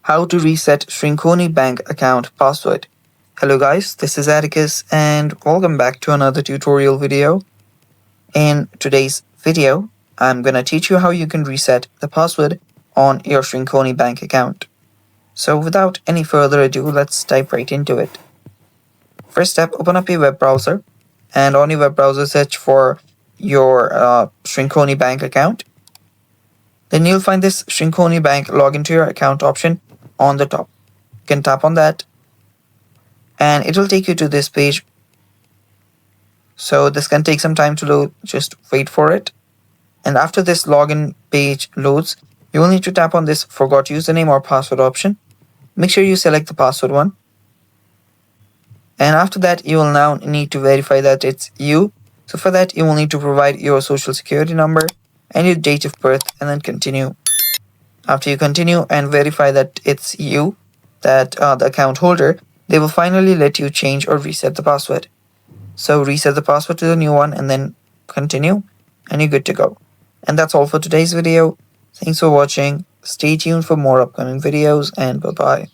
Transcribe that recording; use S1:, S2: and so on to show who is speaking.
S1: How to reset Synchrony Bank account password. Hello guys, this is Atticus and welcome back to another tutorial video. In today's video, I'm gonna teach you how you can reset the password on your Synchrony Bank account. So without any further ado, let's dive right into it. First step, open up your web browser and on your web browser search for your Synchrony Bank account. Then you'll find this Synchrony Bank login to your account option on the top. You can tap on that and it will take you to this page. So this can take some time to load, just wait for it. And after this login page loads, you will need to tap on this forgot username or password option. Make sure you select the password one. And after that, you will now need to verify that it's you. So for that, you will need to provide your social security number and your date of birth and then continue. After you continue and verify that it's you, that the account holder, they will finally let you change or reset the password. So reset the password to the new one and then continue and you're good to go. And that's all for today's video. Thanks for watching. Stay tuned for more upcoming videos and bye-bye.